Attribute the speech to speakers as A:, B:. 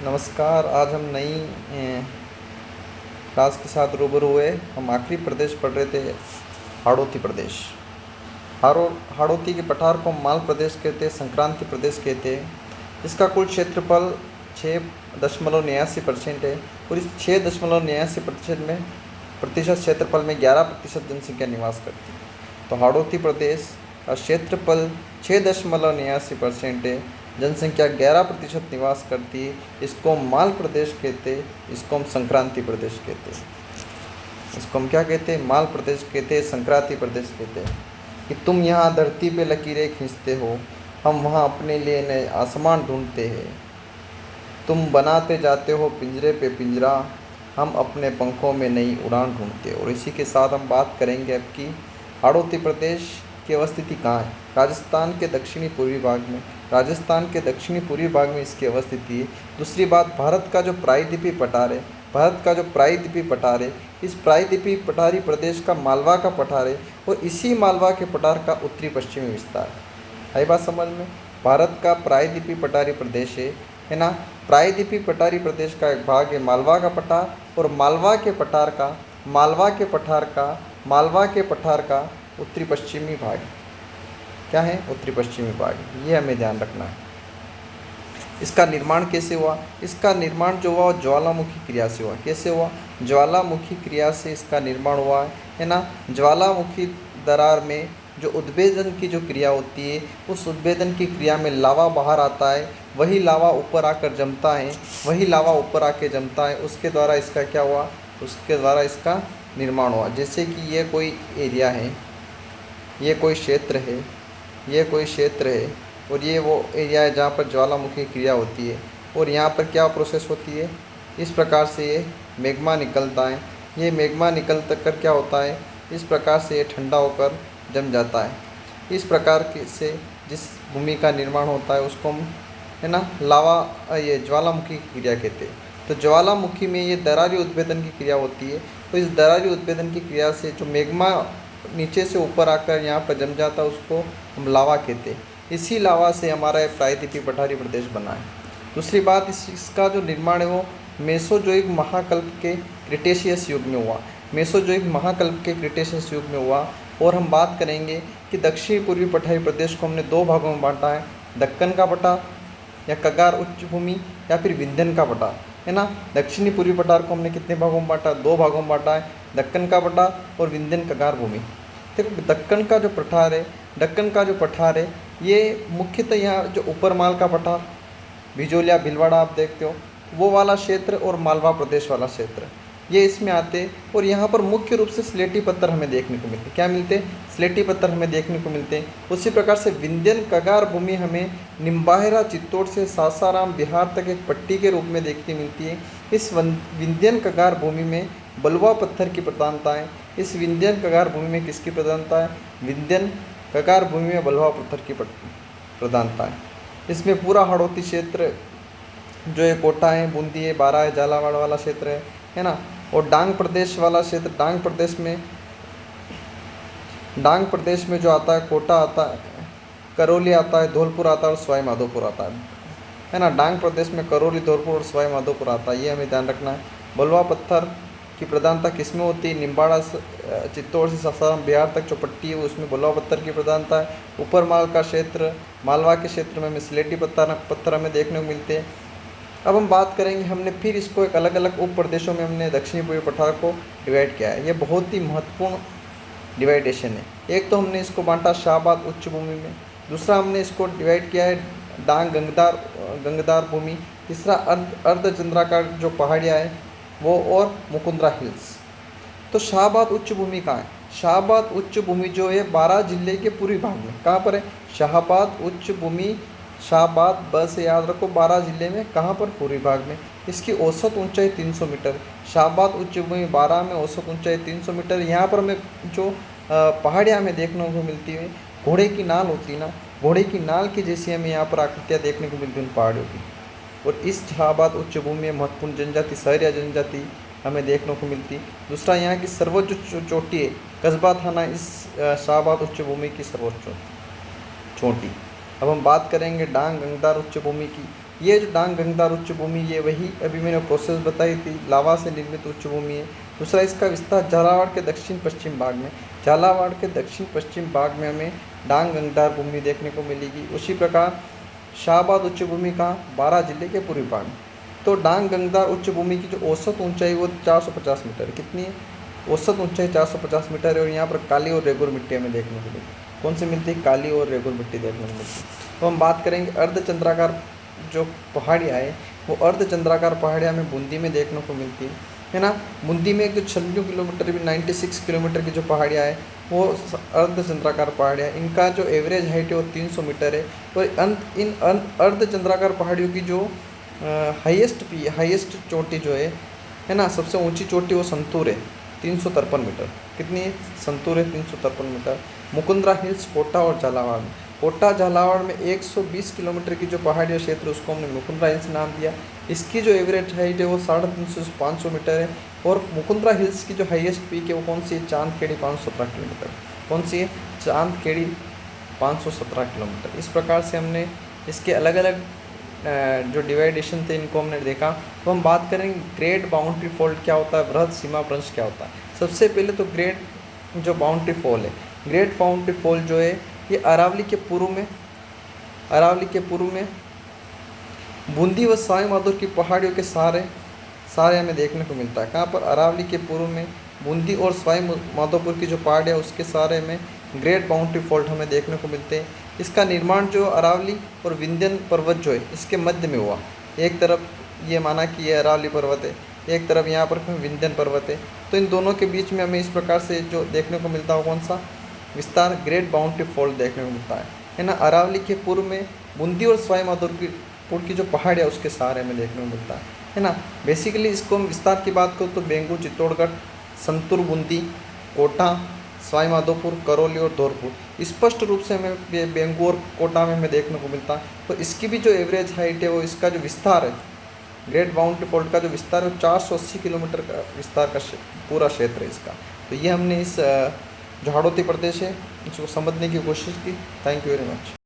A: नमस्कार। आज हम नई क्लास के साथ रूबरू हुए। हम आखिरी प्रदेश पढ़ रहे थे, हाड़ौती प्रदेश। हाड़ौती के पठार को माल प्रदेश कहते, संक्रांति प्रदेश कहते हैं। इसका कुल क्षेत्रफल 6.89% है और इस 6.89% में प्रतिशत क्षेत्रफल में 11% जनसंख्या निवास करती है। तो हाड़ौती प्रदेश का क्षेत्रफल 6.89% है, जनसंख्या 11% निवास करती है। इसको हम माल प्रदेश कहते, इसको हम संक्रांति प्रदेश कहते हैं। इसको हम क्या कहते हैं? माल प्रदेश कहते हैं, संक्रांति प्रदेश कहते हैं। कि तुम यहाँ धरती पे लकीरें खींचते हो, हम वहाँ अपने लिए नए आसमान ढूंढते हैं। तुम बनाते जाते हो पिंजरे पे पिंजरा, हम अपने पंखों में नई उड़ान ढूंढते हैं। और इसी के साथ हम बात करेंगे अब की हाड़ौती प्रदेश की अवस्थिति कहाँ है। राजस्थान के दक्षिणी पूर्वी भाग में, राजस्थान के दक्षिणी पूर्वी भाग में इसकी अवस्थिति है। दूसरी बात, भारत का जो प्रायद्वीपीय पठार है, इस प्रायद्वीपीय पठारी प्रदेश का मालवा का पठार है और इसी मालवा के पठार का उत्तरी पश्चिमी विस्तार है। आई बात समझ में? भारत का प्रायद्वीपीय पठारी प्रदेश है ना। प्रायद्वीपीय पठारी प्रदेश का एक भाग है मालवा का पठार, और मालवा के पठार का उत्तरी पश्चिमी भाग क्या है? उत्तरी पश्चिमी भाग। ये हमें ध्यान रखना है। इसका निर्माण कैसे हुआ? इसका निर्माण जो हुआ ज्वालामुखी क्रिया से हुआ। कैसे हुआ? ज्वालामुखी क्रिया से इसका निर्माण हुआ है ना। ज्वालामुखी दरार में जो उद्भेदन की जो क्रिया होती है, उस उद्भेदन की क्रिया में लावा बाहर आता है, वही लावा ऊपर आकर जमता है, उसके द्वारा इसका क्या हुआ? उसके द्वारा इसका निर्माण हुआ। जैसे कि ये कोई एरिया है, ये कोई क्षेत्र है और ये वो एरिया है जहाँ पर ज्वालामुखी क्रिया होती है। और यहाँ पर क्या प्रोसेस होती है? इस प्रकार से ये मैग्मा निकलता है। ये मैग्मा निकल कर क्या होता है? इस प्रकार से ये ठंडा होकर जम जाता है। इस प्रकार के से जिस भूमि का निर्माण होता है उसको हम, है ना, ये ज्वालामुखी क्रिया कहते हैं। तो ज्वालामुखी में ये दरारी उद्भेदन की क्रिया होती है। तो इस दरारी उद्भेदन की क्रिया से जो मैग्मा नीचे से ऊपर आकर यहाँ पर जम जाता है उसको हम लावा कहते हैं। इसी लावा से हमारा प्रायद्वीपीय पठारी प्रदेश बना है। दूसरी बात, इसका जो निर्माण है वो मेसोजोइक महाकल्प के क्रिटेशियस युग में हुआ। और हम बात करेंगे कि दक्षिण पूर्वी पठारी प्रदेश को हमने दो भागों में बांटा है, दक्कन का पठार या कगार उच्च भूमि या फिर विंध्य का पठार, है ना। दक्षिणी पूर्वी पठार को हमने कितने भागों में बांटा? दो भागों में बांटा है, दक्कन का पठार और विंध्य कगार भूमि। देखो, दक्कन का जो पठार है ये मुख्यतः यहाँ जो ऊपर माल का पठार, भिजोलिया भिलवाड़ा आप देखते हो, वो वाला क्षेत्र और मालवा प्रदेश वाला क्षेत्र, ये इसमें आते। और यहाँ पर मुख्य रूप से स्लेटी पत्थर हमें देखने को मिलते। क्या मिलते? स्लेटी पत्थर हमें देखने को मिलते हैं। उसी प्रकार से विंध्यन कगार भूमि हमें निम्बाहेरा चित्तौड़ से सासाराम बिहार तक एक पट्टी के रूप में देखती मिलती है। इस विंध्यन कगार भूमि में बलुआ पत्थर की प्रधानता है। इस विंध्यन कगार भूमि में किसकी प्रधानता है? विंध्यन कगार भूमि में बलुआ पत्थर की प्रधानता है। इसमें पूरा हाड़ौती क्षेत्र जो है, कोटा है, बूंदी है, बारा है, झालावाड़ वाला क्षेत्र है ना। और डांग प्रदेश वाला क्षेत्र, डांग प्रदेश में जो आता है, कोटा आता है, करौली आता है, धौलपुर आता है और सवाई माधोपुर आता है ना। डांग प्रदेश में करौली, धौलपुर और सवाई माधोपुर आता है। ये हमें ध्यान रखना है। बलुआ पत्थर की प्रधानता किसमें होती है? निम्बाड़ा चित्तौड़ से सासाराम बिहार तक जो पट्टी है उसमें बलुआ पत्थर की प्रधानता है। ऊपर माल का क्षेत्र, मालवा के क्षेत्र में स्लेटी पत्थर हमें देखने को मिलते हैं। अब हम बात करेंगे, हमने फिर इसको एक अलग अलग उप प्रदेशों में हमने दक्षिणी पूर्वी पठार को डिवाइड किया है। ये बहुत ही महत्वपूर्ण डिवाइडेशन है। एक तो हमने इसको बांटा शाहबाद उच्च भूमि में, दूसरा हमने इसको डिवाइड किया है डांग गंगदार भूमि, तीसरा अर्धचंद्राकार जो पहाड़ियाँ है वो, और मुकुंदरा हिल्स। तो शाहबाद उच्च भूमि कहाँ है? शाहबाद उच्च भूमि जो है बारां जिले के पूर्वी भाग में। कहाँ पर है? शाहबाद उच्च भूमि, शाहबाद बस याद रखो, बारां जिले में। कहाँ पर? पूर्वी भाग में। इसकी औसत ऊंचाई 300 मीटर। शाहबाद उच्च भूमि बारां में औसत ऊंचाई 300 मीटर। यहाँ पर हमें जो पहाड़ियाँ हमें देखने को मिलती है, घोड़े की नाल होती है ना, घोड़े की नाल की जैसी हमें यहाँ पर आकृतियाँ देखने को मिलती है उन पहाड़ियों की। और इस शाहबाद उच्च भूमि में महत्वपूर्ण जनजाति, सहरिया जनजाति हमें देखने को मिलती। दूसरा, यहाँ की सर्वोच्च चोटी है कस्बा थाना, इस शाहबाद उच्च भूमि की सर्वोच्च चोटी। अब हम बात करेंगे डांग गंगदार उच्च भूमि की। ये जो डांग गंगदार उच्च भूमि, ये वही अभी मैंने प्रोसेस बताई थी, लावा से निर्मित उच्च भूमि है। दूसरा इसका विस्तार झालावाड़ के दक्षिण पश्चिम भाग में, झालावाड़ के दक्षिण पश्चिम भाग में हमें डांग गंगदार भूमि देखने को मिलेगी। उसी प्रकार शाहबाद उच्च भूमि कहाँ, बारां जिले के पूर्वी भाग में। तो डांग गंगदार उच्च भूमि की जो औसत ऊंचाई वो 450 मीटर है। कितनी है? औसत ऊंचाई 450 मीटर है। और यहाँ पर काली और रेगुर मिट्टी हमें देखने को मिलेगी। कौन सी मिलती है? काली और रेगुर मिट्टी देखने को मिलती है। तो हम बात करेंगे अर्धचंद्राकार जो पहाड़ियाँ है, वो अर्धचंद्राकार पहाड़ियाँ हमें बूंदी में देखने को मिलती है ना। बूंदी में एक जो 96 किलोमीटर भी 96 किलोमीटर की जो पहाड़ियाँ है वो अर्धचंद्राकार पहाड़ियाँ, इनका जो एवरेज हाइट है वो 300 मीटर है। और इन अर्धचंद्राकार पहाड़ियों की जो हाईएस्ट चोटी जो है ना, सबसे ऊंची चोटी वो संतूर है, 353 मीटर। कितनी है? संतूर है 353 मीटर। मुकुंदरा हिल्स कोटा और झालावाड़ में, कोटा झालावाड़ में 120 किलोमीटर की जो पहाड़ी क्षेत्र उसको हमने मुकुंदरा हिल्स नाम दिया। इसकी जो एवरेज हाइट है वो 350 से 500 मीटर है। और मुकुंदरा हिल्स की जो हाईएस्ट पीक है वो कौन सी है? चांदखेड़ी 517 किलोमीटर। कौन सी है? चांदखेड़ी 517 किलोमीटर। इस प्रकार से हमने इसके अलग अलग जो डिवाइडेशन थे इनको हमने देखा। तो हम बात करेंगे ग्रेट बाउंड्री फॉल्ट क्या होता है, वृहद सीमा भ्रंश क्या होता है। सबसे पहले तो ग्रेट जो बाउंड्री फॉल है, ग्रेट बाउंड्री फॉल जो है ये अरावली के पूर्व में बूंदी व सवाई माधोपुर की पहाड़ियों के सारे हमें देखने को मिलता है। कहाँ पर? अरावली के पूर्व में बूंदी और सवाई माधोपुर की जो पहाड़ियाँ उसके सारे में ग्रेट बाउंड्री फॉल्ट हमें देखने को मिलते हैं। इसका निर्माण जो अरावली और विंध्यन पर्वत जो है इसके मध्य में हुआ। एक तरफ ये माना कि ये अरावली पर्वत है, एक तरफ यहाँ पर विंध्यन पर्वत है। तो इन दोनों के बीच में हमें इस प्रकार से जो देखने को मिलता है कौन सा विस्तार? ग्रेट बाउंड्री फॉल्ट देखने को मिलता है ना। अरावली के पूर्व में बूंदी और सवाई माधोपुर की जो पहाड़ है उसके सहारे में देखने को मिलता है ना। बेसिकली इसको हम विस्तार की बात करूँ तो बेंगू, चित्तौड़गढ़, संतूर, बूंदी, कोटा, सवाई माधोपुर, करौली और धौलपुर स्पष्ट रूप से हमें बेंगू और कोटा में हमें देखने को मिलता है। तो इसकी भी जो एवरेज हाइट है वो इसका जो विस्तार है, ग्रेट बाउंड्री फॉल्ट का जो विस्तार है वो 480 किलोमीटर का विस्तार का पूरा क्षेत्र है इसका। तो ये हमने इस जो हाड़ौती प्रदेश है इसको समझने की कोशिश की। Thank you very much.